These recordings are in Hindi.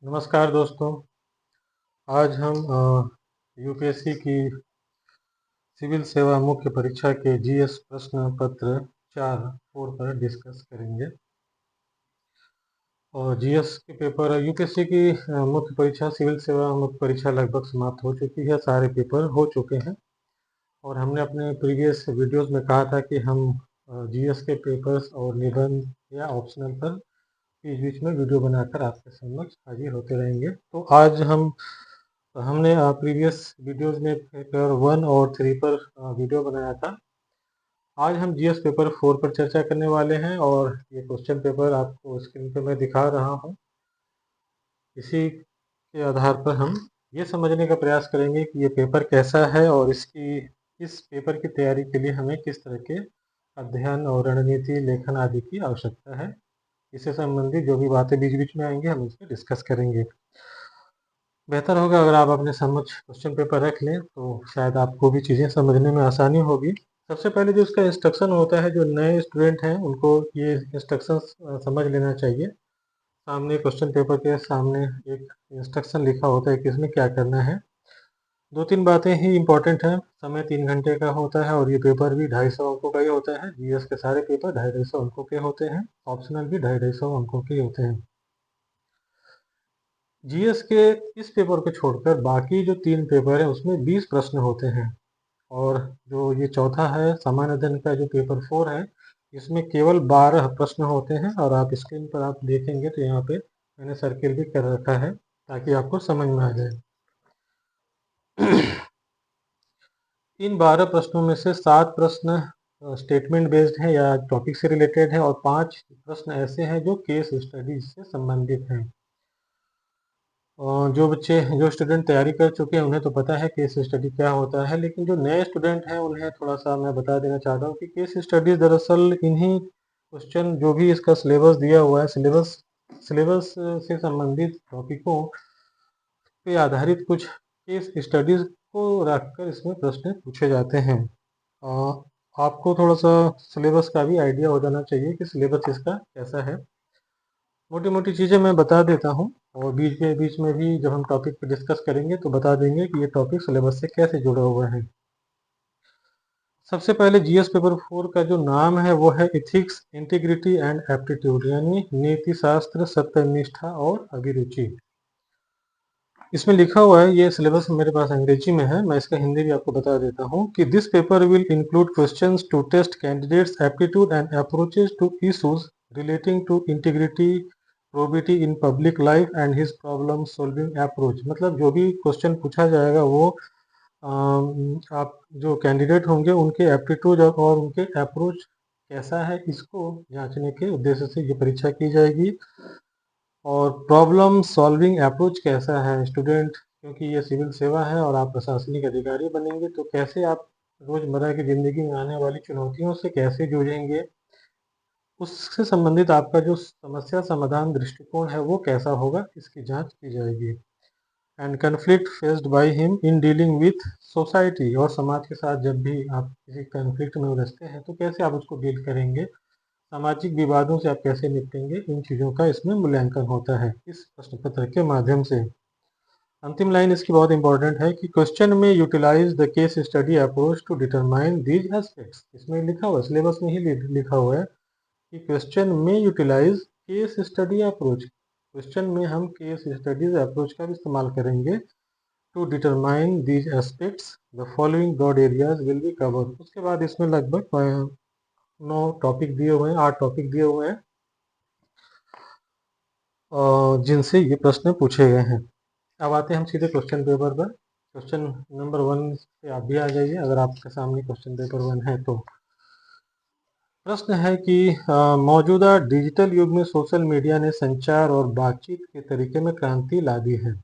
नमस्कार दोस्तों। आज हम यूपीएससी की सिविल सेवा मुख्य परीक्षा के जीएस प्रश्न पत्र 4 पर डिस्कस करेंगे। और जीएस के पेपर यूपीएससी की मुख्य परीक्षा सिविल सेवा मुख्य परीक्षा लगभग समाप्त हो चुकी है। सारे पेपर हो चुके हैं और हमने अपने प्रीवियस वीडियोस में कहा था कि हम जीएस के पेपर्स और निबंध या ऑप्शनल पर बीच बीच में वीडियो बनाकर आपके समक्ष हाजिर होते रहेंगे। तो आज हमने प्रीवियस वीडियोस में पेपर 1 और 3 पर वीडियो बनाया था। आज हम जीएस पेपर 4 पर चर्चा करने वाले हैं और ये क्वेश्चन पेपर आपको स्क्रीन पर मैं दिखा रहा हूँ। इसी के आधार पर हम ये समझने का प्रयास करेंगे कि ये पेपर कैसा है और इस पेपर की तैयारी के लिए हमें किस तरह के अध्ययन और रणनीति लेखन आदि की आवश्यकता है। इससे संबंधित जो भी बातें बीच बीच में आएंगे हम इसमें डिस्कस करेंगे। बेहतर होगा अगर आप अपने समक्ष क्वेश्चन पेपर रख लें तो शायद आपको भी चीज़ें समझने में आसानी होगी। सबसे पहले जो इसका इंस्ट्रक्शन होता है, जो नए स्टूडेंट हैं उनको ये इंस्ट्रक्शंस समझ लेना चाहिए। सामने क्वेश्चन पेपर के सामने एक इंस्ट्रक्शन लिखा होता है कि इसमें क्या करना है। 2-3 बातें ही इम्पोर्टेंट हैं। समय 3 घंटे का होता है और ये पेपर भी 250 अंकों का ही होता है। जीएस के सारे पेपर 250 अंकों के होते हैं, ऑप्शनल भी 250 अंकों के होते हैं। जीएस के इस पेपर को छोड़कर बाकी जो 3 पेपर हैं उसमें 20 प्रश्न होते हैं और जो ये चौथा है सामान्य अध्ययन का जो पेपर 4 है इसमें केवल 12 प्रश्न होते हैं। और आप स्क्रीन पर आप देखेंगे तो यहाँ पे मैंने सर्किल भी कर रखा है ताकि आपको समझ में आ जाए। इन 12 प्रश्नों में से 7 प्रश्न स्टेटमेंट बेस्ड हैं या टॉपिक से रिलेटेड हैं और 5 प्रश्न ऐसे हैं जो केस स्टडीज से संबंधित हैं। और जो स्टूडेंट तैयारी कर चुके हैं उन्हें तो पता है केस स्टडी क्या होता है, लेकिन जो नए स्टूडेंट हैं उन्हें थोड़ा सा मैं बता देना चाहता हूँ कि केस स्टडीज दरअसल इन्हीं क्वेश्चन जो भी इसका सिलेबस दिया हुआ है, सिलेबस से संबंधित टॉपिकों पे आधारित कुछ केस स्टडीज को रखकर इसमें प्रश्न पूछे जाते हैं। आपको थोड़ा सा सिलेबस का भी आइडिया हो जाना चाहिए कि सिलेबस इसका कैसा है। मोटी मोटी चीज़ें मैं बता देता हूँ और बीच के बीच में भी जब हम टॉपिक पे डिस्कस करेंगे तो बता देंगे कि ये टॉपिक सिलेबस से कैसे जुड़ा हुआ है। सबसे पहले जीएस पेपर 4 का जो नाम है वो है इथिक्स, इंटीग्रिटी एंड एप्टीट्यूड, यानी नीति शास्त्र, सत्यनिष्ठा और अभिरुचि। इसमें लिखा हुआ है, ये सिलेबस मेरे पास अंग्रेजी में है, मैं इसका हिंदी भी आपको बता देता हूँ कि this paper will include questions to test candidates aptitude and approaches to issues relating to integrity, probity in public life and his problem solving approach. मतलब जो भी क्वेश्चन पूछा जाएगा वो आप जो कैंडिडेट होंगे उनके एप्टीट्यूड और उनके अप्रोच कैसा है इसको जांचने के उद्देश्य से ये परीक्षा की जाएगी। और प्रॉब्लम सॉल्विंग अप्रोच कैसा है स्टूडेंट, क्योंकि ये सिविल सेवा है और आप प्रशासनिक अधिकारी बनेंगे तो कैसे आप रोजमर्रा की जिंदगी में आने वाली चुनौतियों से कैसे जूझेंगे, उससे संबंधित आपका जो समस्या समाधान दृष्टिकोण है वो कैसा होगा, इसकी जांच की जाएगी। And conflict faced by him in dealing with society, और समाज के साथ जब भी आप किसी कन्फ्लिक्ट में उलझते हैं तो कैसे आप उसको डील करेंगे, सामाजिक विवादों से आप कैसे निपटेंगे, इन चीज़ों का इसमें मूल्यांकन होता है इस प्रश्न पत्र के माध्यम से। अंतिम लाइन इसकी बहुत इंपॉर्टेंट है कि क्वेश्चन में utilise the case study approach to determine these aspects. इसमें लिखा हुआ है, सिलेबस में ही लिखा हुआ है कि क्वेश्चन में utilise case study approach, question में हम केस स्टडीज अप्रोच का भी इस्तेमाल करेंगे। To determine these aspects the following broad areas will be covered. उसके बाद इसमें लगभग 9 टॉपिक दिए हुए हैं, 8 टॉपिक दिए हुए हैं जिनसे ये प्रश्न पूछे गए हैं। अब आते हैं हम सीधे क्वेश्चन पेपर पर। क्वेश्चन नंबर 1 पे आप भी आ जाइए अगर आपके सामने क्वेश्चन पेपर 1 है तो। प्रश्न है कि मौजूदा डिजिटल युग में सोशल मीडिया ने संचार और बातचीत के तरीके में क्रांति ला दी है।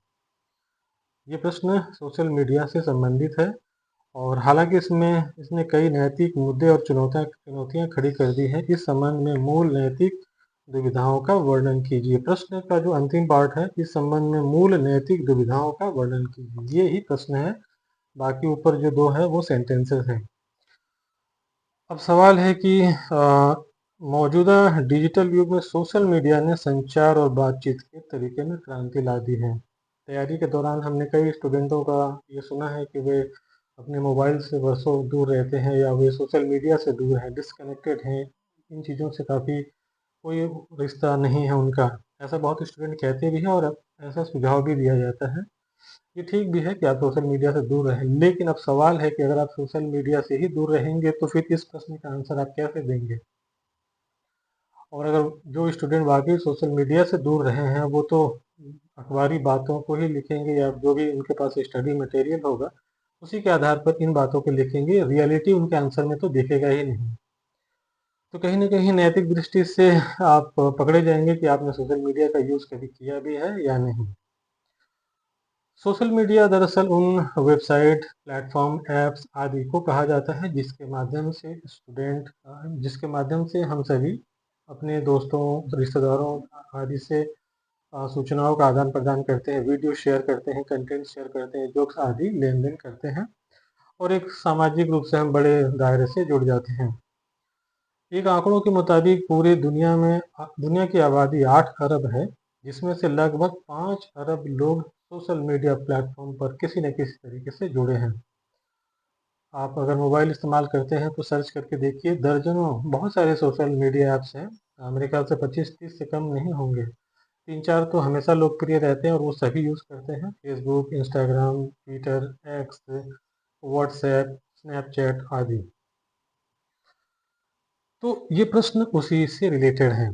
ये प्रश्न सोशल मीडिया से संबंधित है और हालांकि इसने कई नैतिक मुद्दे और चुनौतियां खड़ी कर दी हैं। इस संबंध में मूल नैतिक दुविधाओं का वर्णन कीजिए। प्रश्न का जो अंतिम पार्ट है, इस संबंध में मूल नैतिक दुविधाओं का वर्णन कीजिए, ये ही प्रश्न है। बाकी ऊपर जो 2 है वो सेंटेंसेस हैं। अब सवाल है कि मौजूदा डिजिटल युग में सोशल मीडिया ने संचार और बातचीत के तरीके में क्रांति ला दी है। तैयारी के दौरान हमने कई स्टूडेंटों का ये सुना है कि वे अपने मोबाइल से वर्षों दूर रहते हैं या वे सोशल मीडिया से दूर हैं, डिस्कनेक्टेड हैं, इन चीज़ों से काफ़ी कोई रिश्ता नहीं है उनका। ऐसा बहुत स्टूडेंट कहते भी हैं और ऐसा सुझाव भी दिया जाता है। ये ठीक भी है कि आप सोशल मीडिया से दूर रहें, लेकिन अब सवाल है कि अगर आप सोशल मीडिया से ही दूर रहेंगे तो फिर इस प्रश्न का आंसर आप कैसे देंगे? और अगर जो स्टूडेंट वाकई सोशल मीडिया से दूर रहे हैं वो तो अखबारी बातों को ही लिखेंगे या जो भी उनके पास स्टडी मटेरियल होगा उसी के आधार पर इन बातों को लिखेंगे, रियलिटी उनके आंसर में तो दिखेगा ही नहीं। तो कहीं ना कहीं नैतिक दृष्टि से आप पकड़े जाएंगे कि आपने सोशल मीडिया का यूज़ कभी किया भी है या नहीं। सोशल मीडिया दरअसल उन वेबसाइट, प्लेटफॉर्म, ऐप्स आदि को कहा जाता है जिसके माध्यम से हम सभी अपने दोस्तों, रिश्तेदारों आदि से सूचनाओं का आदान प्रदान करते हैं, वीडियो शेयर करते हैं, कंटेंट शेयर करते हैं, जोक्स आदि लेन देन करते हैं और एक सामाजिक रूप से हम बड़े दायरे से जुड़ जाते हैं। एक आंकड़ों के मुताबिक पूरी दुनिया की आबादी 8 अरब है, जिसमें से लगभग 5 अरब लोग सोशल मीडिया प्लेटफॉर्म पर किसी न किसी तरीके से जुड़े हैं। आप अगर मोबाइल इस्तेमाल करते हैं तो सर्च करके देखिए, दर्जनों बहुत सारे सोशल मीडिया ऐप्स हैं। मेरे ख्याल से 25-30 से कम नहीं होंगे। 3-4 तो हमेशा लोकप्रिय रहते हैं और वो सभी यूज़ करते हैं, Facebook, Instagram, Twitter, x, WhatsApp, Snapchat आदि। तो ये प्रश्न उसी से रिलेटेड है।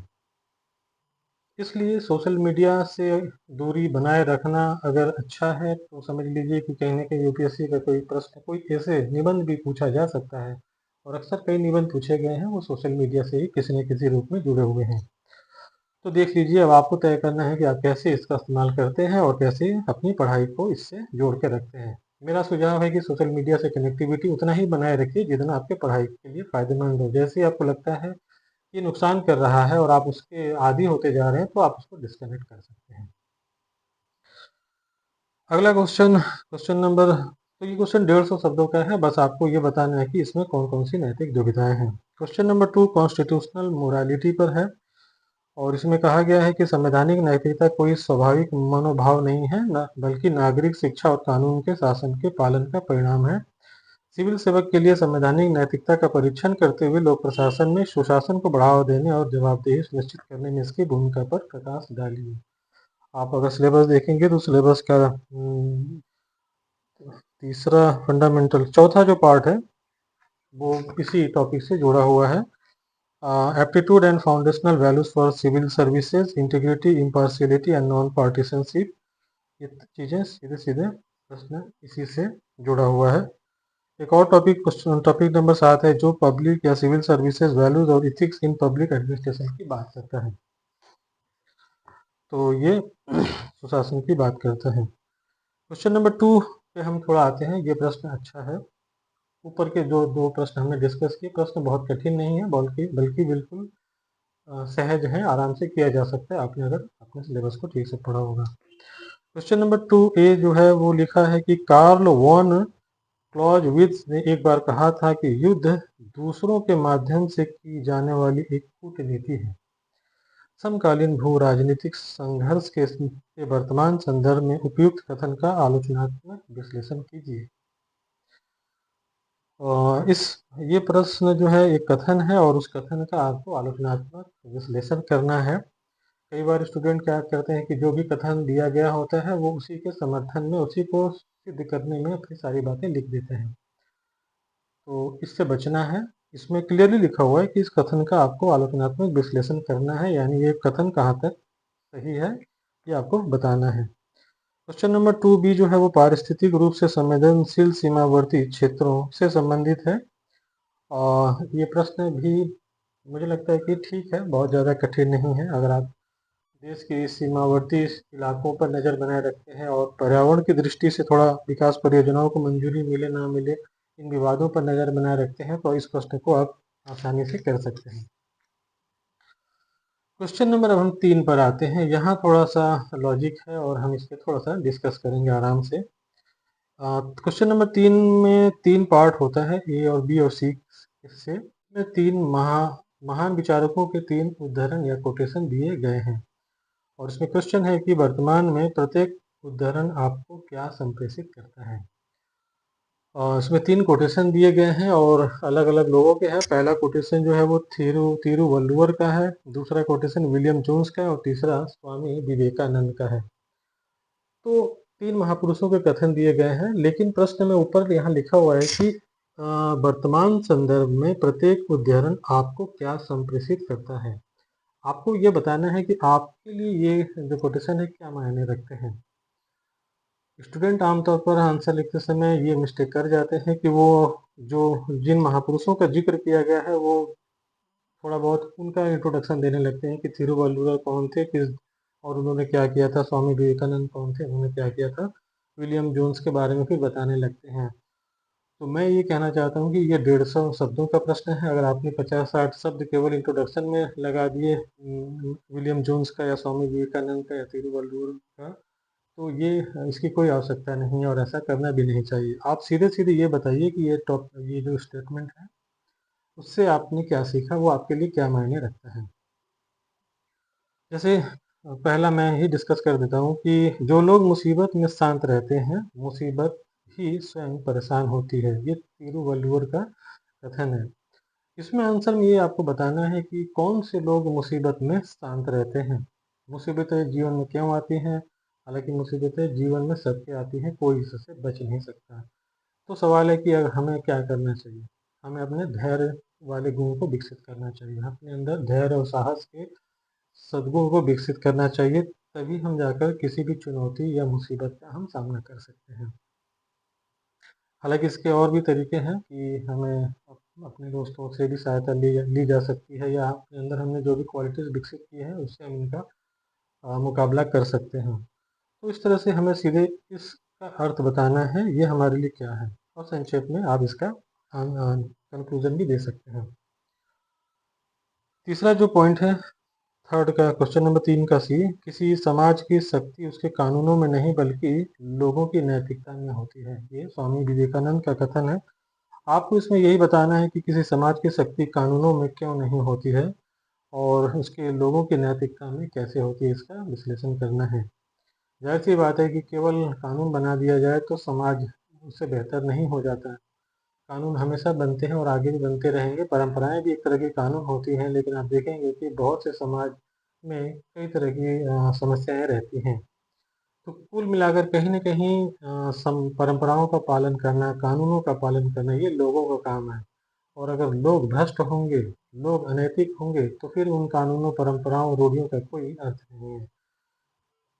इसलिए सोशल मीडिया से दूरी बनाए रखना अगर अच्छा है तो समझ लीजिए कि कहीं न कहीं यूपीएससी का कोई प्रश्न, कोई ऐसे निबंध भी पूछा जा सकता है और अक्सर कई निबंध पूछे गए हैं वो सोशल मीडिया से ही किसी न किसी रूप में जुड़े हुए हैं। तो देख लीजिए, अब आपको तय करना है कि आप कैसे इसका इस्तेमाल करते हैं और कैसे अपनी पढ़ाई को इससे जोड़ के रखते हैं। मेरा सुझाव है कि सोशल मीडिया से कनेक्टिविटी उतना ही बनाए रखिए जितना आपके पढ़ाई के लिए फ़ायदेमंद हो। जैसे ही आपको लगता है ये नुकसान कर रहा है और आप उसके आदी होते जा रहे हैं तो आप उसको डिस्कनेक्ट कर सकते हैं। अगला क्वेश्चन, क्वेश्चन नंबर, तो ये क्वेश्चन 150 शब्दों का है, बस आपको ये बताना है कि इसमें कौन कौन सी नैतिक दुविधाएं हैं। क्वेश्चन नंबर 2 कॉन्स्टिट्यूशनल मोरालिटी पर है और इसमें कहा गया है कि संवैधानिक नैतिकता कोई स्वाभाविक मनोभाव नहीं है, न बल्कि नागरिक शिक्षा और कानून के शासन के पालन का परिणाम है। सिविल सेवक के लिए संवैधानिक नैतिकता का परीक्षण करते हुए लोक प्रशासन में सुशासन को बढ़ावा देने और जवाबदेही सुनिश्चित करने में इसकी भूमिका पर प्रकाश डालिए। आप अगर सिलेबस देखेंगे तो सिलेबस का तीसरा फंडामेंटल, चौथा जो पार्ट है वो इसी टॉपिक से जुड़ा हुआ है। Aptitude and foundational values for civil services, integrity, impartiality and non partisanship, ये चीज़ें सीधे सीधे प्रश्न इसी से जुड़ा हुआ है। एक और टॉपिक, क्वेश्चन टॉपिक नंबर 7 है जो पब्लिक या सिविल सर्विसेज वैल्यूज और इथिक्स इन पब्लिक एडमिनिस्ट्रेशन की बात करता है। तो ये सुशासन की बात करता है। क्वेश्चन नंबर 2 पे हम थोड़ा आते हैं। ये प्रश्न अच्छा है। ऊपर के जो दो प्रश्न हमने डिस्कस किए, प्रश्न बहुत कठिन नहीं है, बल्कि बल्कि बिल्कुल सहज है, आराम से किया जा सकता है आपने अगर अपने सिलेबस को ठीक से पढ़ा होगा। क्वेश्चन नंबर 2A जो है वो लिखा है कि कार्ल वॉन क्लॉज़विट्ज़ ने एक बार कहा था कि युद्ध दूसरों के माध्यम से की जाने वाली एक कूटनीति है। समकालीन भू राजनीतिक संघर्ष के वर्तमान संदर्भ में उपयुक्त कथन का आलोचनात्मक विश्लेषण कीजिए। इस ये प्रश्न जो है एक कथन है और उस कथन का आपको आलोचनात्मक विश्लेषण करना है। कई बार स्टूडेंट क्या करते हैं कि जो भी कथन दिया गया होता है वो उसी के समर्थन में, उसी को सिद्ध करने में अपनी सारी बातें लिख देते हैं। तो इससे बचना है। इसमें क्लियरली लिखा हुआ है कि इस कथन का आपको आलोचनात्मक विश्लेषण करना है, यानी ये कथन कहाँ तक सही है ये आपको बताना है। क्वेश्चन नंबर 2B जो है वो पारिस्थितिक रूप से संवेदनशील सीमावर्ती क्षेत्रों से संबंधित है और ये प्रश्न भी मुझे लगता है कि ठीक है, बहुत ज़्यादा कठिन नहीं है। अगर आप देश के सीमावर्ती इलाकों पर नज़र बनाए रखते हैं और पर्यावरण की दृष्टि से थोड़ा विकास परियोजनाओं को मंजूरी मिले ना मिले, इन विवादों पर नज़र बनाए रखते हैं तो इस प्रश्न को आप आसानी से कर सकते हैं। क्वेश्चन नंबर अब हम 3 पर आते हैं। यहाँ थोड़ा सा लॉजिक है और हम इस पर थोड़ा सा डिस्कस करेंगे आराम से। क्वेश्चन नंबर 3 में 3 पार्ट होता है, A और B और C। इससे में 3 महान विचारकों के 3 उद्धरण या कोटेशन दिए गए हैं और इसमें क्वेश्चन है कि वर्तमान में प्रत्येक उद्धरण आपको क्या संप्रेषित करता है। और इसमें 3 कोटेशन दिए गए हैं और अलग-अलग लोगों के हैं। पहला कोटेशन जो है वो थिरुवल्लुवर का है, दूसरा कोटेशन विलियम जोन्स का है और तीसरा स्वामी विवेकानंद का है। तो 3 महापुरुषों के कथन दिए गए हैं, लेकिन प्रश्न में ऊपर यहाँ लिखा हुआ है कि वर्तमान संदर्भ में प्रत्येक उद्धरण आपको क्या संप्रेषित करता है। आपको ये बताना है कि आपके लिए ये जो कोटेशन है क्या मायने रखते हैं। स्टूडेंट आमतौर पर आंसर लिखते समय ये मिस्टेक कर जाते हैं कि वो जो जिन महापुरुषों का जिक्र किया गया है वो थोड़ा बहुत उनका इंट्रोडक्शन देने लगते हैं कि थिरुवल्लुवर कौन थे, किस और उन्होंने क्या किया था, स्वामी विवेकानंद कौन थे, उन्होंने क्या किया था, विलियम जोन्स के बारे में फिर बताने लगते हैं। तो मैं ये कहना चाहता हूँ कि ये 150 शब्दों का प्रश्न है। अगर आपने 50-60 शब्द केवल इंट्रोडक्शन में लगा दिए विलियम जोन्स का या स्वामी विवेकानंद का या तिरुवल्लुवर का, तो ये इसकी कोई आवश्यकता नहीं है और ऐसा करना भी नहीं चाहिए। आप सीधे-सीधे ये बताइए कि ये जो स्टेटमेंट है, उससे आपने क्या सीखा, वो आपके लिए क्या मायने रखता है। जैसे पहला मैं ही डिस्कस कर देता हूँ कि जो लोग मुसीबत में शांत रहते हैं, मुसीबत ही स्वयं परेशान होती है। ये तिरुवल्लुवर का कथन है। इसमें आंसर में ये आपको बताना है कि कौन से लोग मुसीबत में शांत रहते हैं। मुसीबतें जीवन में क्यों आती हैं? हालांकि मुसीबतें जीवन में सबके आती हैं, कोई इससे बच नहीं सकता। तो सवाल है कि अगर हमें क्या करना चाहिए। हमें अपने धैर्य वाले गुण को विकसित करना चाहिए, अपने अंदर धैर्य और साहस के सद्गुण को विकसित करना चाहिए। तभी हम जाकर किसी भी चुनौती या मुसीबत का हम सामना कर सकते हैं। हालांकि इसके और भी तरीके हैं कि हमें अपने दोस्तों से भी सहायता ली जा सकती है या अपने अंदर हमने जो भी क्वालिटीज़ विकसित की है उससे हम इनका मुकाबला कर सकते हैं। तो इस तरह से हमें सीधे इसका अर्थ बताना है, ये हमारे लिए क्या है और संक्षेप में आप इसका कंक्लूजन भी दे सकते हैं। तीसरा जो पॉइंट है, थर्ड का क्वेश्चन नंबर 3 का सी, किसी समाज की शक्ति उसके कानूनों में नहीं बल्कि लोगों की नैतिकता में होती है। ये स्वामी विवेकानंद का कथन है। आपको इसमें यही बताना है कि किसी समाज की शक्ति कानूनों में क्यों नहीं होती है और उसके लोगों की नैतिकता में कैसे होती है, इसका विश्लेषण करना है। जाहिर सी बात है कि केवल कानून बना दिया जाए तो समाज उससे बेहतर नहीं हो जाता है। कानून हमेशा बनते हैं और आगे भी बनते रहेंगे। परंपराएं भी एक तरह की कानून होती हैं, लेकिन आप देखेंगे कि बहुत से समाज में कई तरह की समस्याएं रहती हैं। तो कुल मिलाकर कहीं न कहीं परंपराओं का पालन करना, कानूनों का पालन करना, ये लोगों का काम है। और अगर लोग भ्रष्ट होंगे, लोग अनैतिक होंगे, तो फिर उन कानूनों, परंपराओं, रूढ़ियों का कोई अर्थ नहीं है।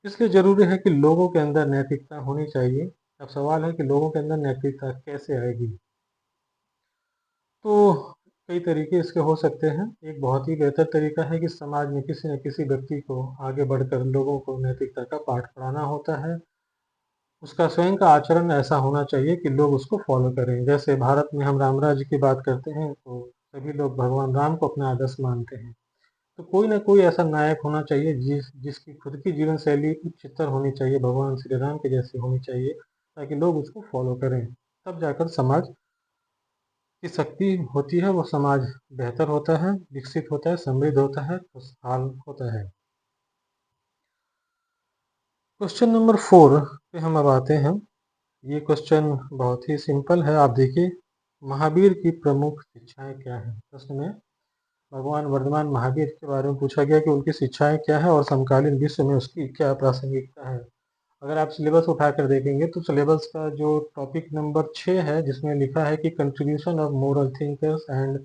इसलिए ज़रूरी है कि लोगों के अंदर नैतिकता होनी चाहिए। अब सवाल है कि लोगों के अंदर नैतिकता कैसे आएगी? तो कई तरीके इसके हो सकते हैं। एक बहुत ही बेहतर तरीका है कि समाज में किसी न किसी व्यक्ति को आगे बढ़कर लोगों को नैतिकता का पाठ पढ़ाना होता है। उसका स्वयं का आचरण ऐसा होना चाहिए कि लोग उसको फॉलो करें। जैसे भारत में हम राम राज्य की बात करते हैं तो सभी लोग भगवान राम को अपना आदर्श मानते हैं। तो कोई ना कोई ऐसा नायक होना चाहिए जिसकी खुद की जीवन शैली उच्चतर होनी चाहिए, भगवान श्री राम के जैसी होनी चाहिए, ताकि लोग उसको फॉलो करें। तब जाकर समाज की शक्ति होती है, वो समाज बेहतर होता है, विकसित होता है, समृद्ध होता है, खुशहाल होता है। क्वेश्चन नंबर 4 पे हम अब आते हैं। ये क्वेश्चन बहुत ही सिंपल है। आप देखिए, महावीर की प्रमुख शिक्षाएं क्या हैं। प्रश्न में भगवान वर्धमान महावीर के बारे में पूछा गया कि उनकी शिक्षाएं क्या है और समकालीन विश्व में उसकी क्या प्रासंगिकता है। अगर आप सिलेबस उठाकर देखेंगे तो सिलेबस का जो टॉपिक नंबर 6 है, जिसमें लिखा है कि contribution of moral thinkers and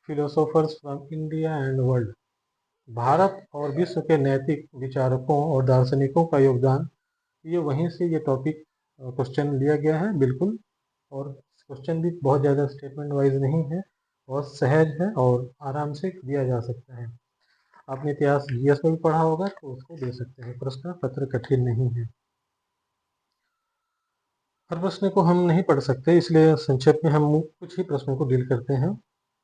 philosophers from India and world, Bharat और विश्व के नैतिक विचारकों और दार्शनिकों का योगदान, ये वहीं से ये टॉपिक क्वेश्चन लिया गया है बिल्कुल। और क्वेश्चन भी बहुत ज़्यादा स्टेटमेंट वाइज नहीं है, बहुत सहज है और आराम से दिया जा सकता है। आपने इतिहास जीएस में भी पढ़ा होगा तो उसको दे सकते हैं। प्रश्न पत्र कठिन नहीं है। हर प्रश्न को हम नहीं पढ़ सकते, इसलिए संक्षेप में हम कुछ ही प्रश्नों को डील करते हैं।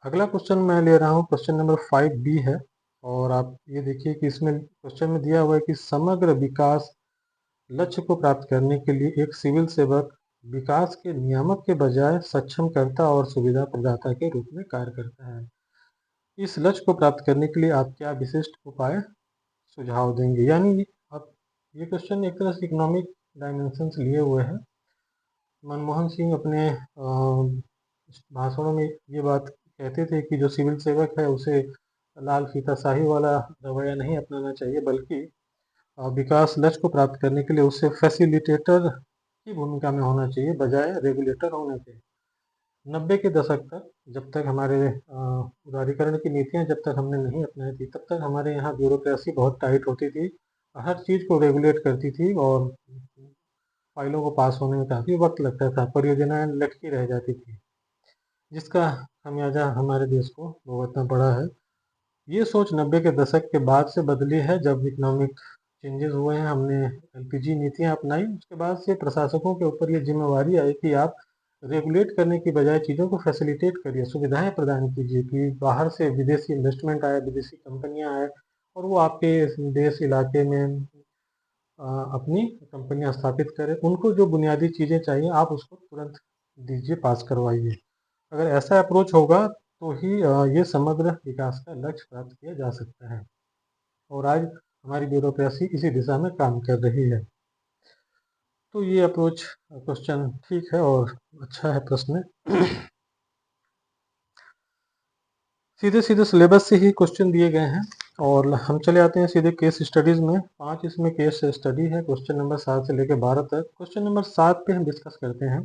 अगला क्वेश्चन मैं ले रहा हूँ, क्वेश्चन नंबर 5B है। और आप ये देखिए कि इसमें क्वेश्चन में दिया हुआ है कि समग्र विकास लक्ष्य को प्राप्त करने के लिए एक सिविल सेवक विकास के नियामक के बजाय सक्षमकर्ता और सुविधा प्रदाता के रूप में कार्य करता है। इस लक्ष्य को प्राप्त करने के लिए आप क्या विशिष्ट उपाय सुझाव देंगे? यानी आप ये क्वेश्चन एक तरह से इकोनॉमिक डायमेंशंस लिए हुए हैं। मनमोहन सिंह अपने भाषणों में ये बात कहते थे कि जो सिविल सेवक है उसे लाल फीताशाही वाला रवैया नहीं अपनाना चाहिए, बल्कि विकास लक्ष्य को प्राप्त करने के लिए उससे फैसिलिटेटर की भूमिका में होना चाहिए, बजाय रेगुलेटर होने के। 90 के दशक तक, जब तक हमारे उदारीकरण की नीतियां जब तक हमने नहीं अपनाई थी, तब तक हमारे यहाँ ब्यूरोक्रेसी बहुत टाइट होती थी, हर चीज़ को रेगुलेट करती थी और फाइलों को पास होने में काफ़ी वक्त लगता था, परियोजनाएं लटकी रह जाती थी, जिसका खामियाजा हमारे देश को भुगतना पड़ा है। ये सोच 90 के दशक के बाद से बदली है, जब इकोनॉमिक चेंजेस हुए हैं, हमने एलपीजी नीतियां अपनाई। उसके बाद से प्रशासकों के ऊपर ये जिम्मेवारी आई कि आप रेगुलेट करने की बजाय चीज़ों को फैसिलिटेट करिए, सुविधाएं प्रदान कीजिए कि बाहर से विदेशी इन्वेस्टमेंट आए, विदेशी कंपनियां आए और वो आपके देश इलाके में अपनी कंपनियां स्थापित करें। उनको जो बुनियादी चीज़ें चाहिए आप उसको तुरंत दीजिए, पास करवाइए। अगर ऐसा अप्रोच होगा तो ही ये समग्र विकास का लक्ष्य प्राप्त किया जा सकता है, और आज हमारी ब्यूरोक्रेसी इसी दिशा में काम कर रही है। तो ये अप्रोच क्वेश्चन ठीक है और अच्छा है प्रश्न। सीधे सीधे सिलेबस से ही क्वेश्चन दिए गए हैं और हम चले आते हैं सीधे केस स्टडीज़ में। 5 इसमें केस स्टडी है, क्वेश्चन नंबर 7 से लेकर 12 तक। क्वेश्चन नंबर 7 पे हम डिस्कस करते हैं।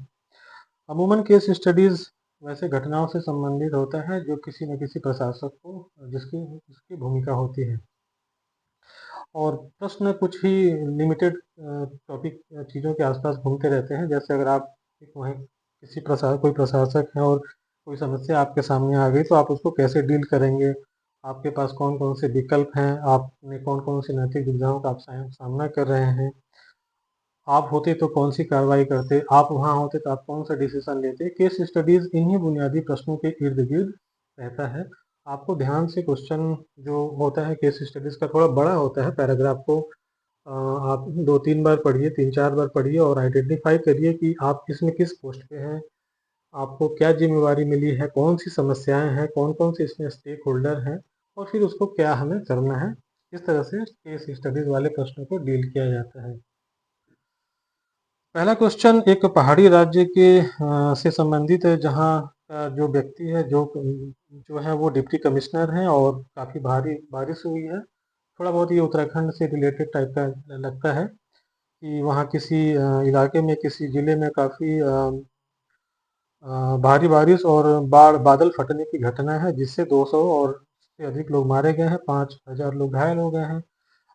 अमूमन केस स्टडीज़ वैसे घटनाओं से संबंधित होता है जो किसी न किसी प्रशासक को जिसकी उसकी भूमिका होती है, और प्रश्न कुछ ही लिमिटेड टॉपिक चीज़ों के आसपास घूमते रहते हैं। जैसे अगर आप वहीं कोई प्रशासक है और कोई समस्या आपके सामने आ गई, तो आप उसको कैसे डील करेंगे, आपके पास कौन कौन से विकल्प हैं, आपने कौन कौन सी नैतिक दुविधाओं का आप सामना कर रहे हैं, आप होते तो कौन सी कार्रवाई करते, आप वहाँ होते तो आप कौन सा डिसीजन लेते। केस स्टडीज़ इन्हीं बुनियादी प्रश्नों के इर्द गिर्द रहता है। आपको ध्यान से क्वेश्चन जो होता है केस स्टडीज़ का थोड़ा बड़ा होता है, पैराग्राफ को आप 2-3 बार पढ़िए, 3-4 बार पढ़िए और आइडेंटिफाई करिए कि आप इसमें किस पोस्ट पे हैं, आपको क्या जिम्मेवारी मिली है, कौन सी समस्याएं हैं, कौन कौन से इसमें स्टेक होल्डर हैं, और फिर उसको क्या हमें करना है। इस तरह से केस स्टडीज़ वाले प्रश्नों को डील किया जाता है। पहला क्वेश्चन एक पहाड़ी राज्य के से संबंधित है, जहाँ का जो व्यक्ति है जो है वो डिप्टी कमिश्नर हैं, और काफ़ी भारी बारिश हुई है। थोड़ा बहुत ये उत्तराखंड से रिलेटेड टाइप का लगता है कि वहाँ किसी इलाके में, किसी ज़िले में काफ़ी भारी बारिश और बादल फटने की घटना है, जिससे 200 और से अधिक लोग मारे गए हैं, 5,000 लोग घायल हो गए हैं।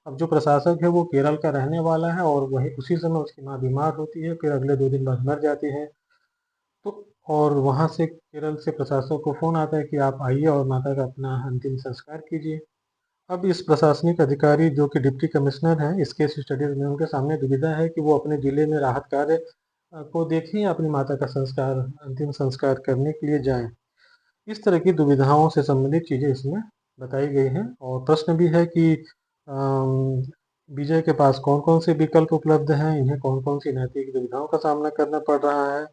अब जो प्रशासक है वो केरल का रहने वाला है और वही उसी समय उसकी माँ बीमार होती है, फिर अगले 2 दिन बाद मर जाती है। तो और वहाँ से केरल से प्रशासक को फ़ोन आता है कि आप आइए और माता का अपना अंतिम संस्कार कीजिए। अब इस प्रशासनिक अधिकारी जो कि डिप्टी कमिश्नर हैं, इस केस स्टडीज़ में उनके सामने दुविधा है कि वो अपने ज़िले में राहत कार्य को देखें या अपनी माता का अंतिम संस्कार करने के लिए जाएं। इस तरह की दुविधाओं से संबंधित चीज़ें इसमें बताई गई हैं, और प्रश्न भी है कि विजय के पास कौन कौन से विकल्प उपलब्ध हैं, इन्हें कौन कौन सी नैतिक दुविधाओं का सामना करना पड़ रहा है।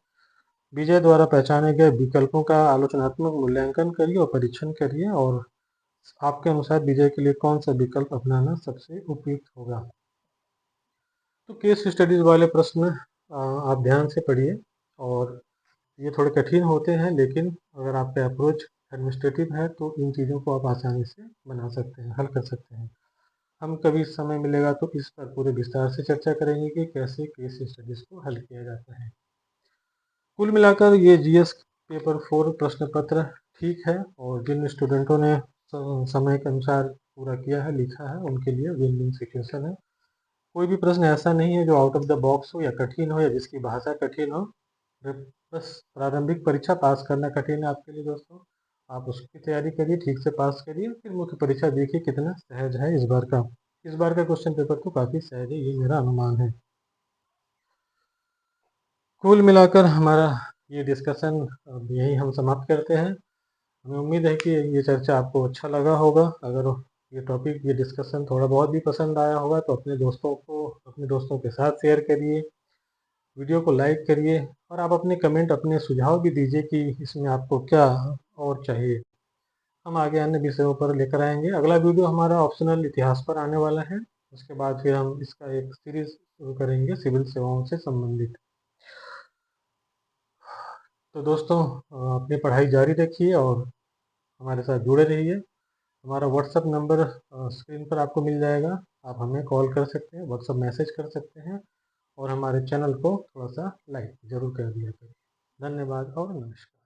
विजय द्वारा पहचाने गए विकल्पों का आलोचनात्मक मूल्यांकन करिए और परीक्षण करिए, और आपके अनुसार विजय के लिए कौन सा विकल्प अपनाना सबसे उपयुक्त होगा। तो केस स्टडीज वाले प्रश्न आप ध्यान से पढ़िए, और ये थोड़े कठिन होते हैं, लेकिन अगर आपका अप्रोच एडमिनिस्ट्रेटिव है तो इन चीज़ों को आप आसानी से बना सकते हैं, हल कर सकते हैं। हम कभी समय मिलेगा तो इस पर पूरे विस्तार से चर्चा करेंगे कि कैसे केस स्टडीज़ को हल किया जाता है। कुल मिलाकर ये जीएस पेपर 4 प्रश्न पत्र ठीक है, और जिन स्टूडेंटों ने समय के अनुसार पूरा किया है, लिखा है, उनके लिए विन विन सिचुएशन है। कोई भी प्रश्न ऐसा नहीं है जो आउट ऑफ द बॉक्स हो या कठिन हो या जिसकी भाषा कठिन हो। बस प्रारंभिक परीक्षा पास करना कठिन है आपके लिए दोस्तों, आप उसकी तैयारी करिए, ठीक से पास करिए, फिर मुख्य परीक्षा देखिए कितना सहज है इस बार का। इस बार का क्वेश्चन पेपर तो काफ़ी सहज है, ये मेरा अनुमान है। कुल मिलाकर हमारा ये डिस्कशन अब यही हम समाप्त करते हैं। हमें उम्मीद है कि ये चर्चा आपको अच्छा लगा होगा। अगर ये टॉपिक, ये डिस्कशन थोड़ा बहुत भी पसंद आया होगा तो अपने दोस्तों के साथ शेयर करिए, वीडियो को लाइक करिए, और आप अपने कमेंट, अपने सुझाव भी दीजिए कि इसमें आपको क्या और चाहिए। हम आगे अन्य विषयों पर लेकर आएंगे। अगला वीडियो हमारा ऑप्शनल इतिहास पर आने वाला है। उसके बाद फिर हम इसका एक सीरीज शुरू करेंगे सिविल सेवाओं से संबंधित। तो दोस्तों अपनी पढ़ाई जारी रखिए और हमारे साथ जुड़े रहिए। हमारा व्हाट्सएप नंबर स्क्रीन पर आपको मिल जाएगा। आप हमें कॉल कर सकते हैं, व्हाट्सएप मैसेज कर सकते हैं और हमारे चैनल को थोड़ा सा लाइक ज़रूर कर दिया करें। धन्यवाद और नमस्कार।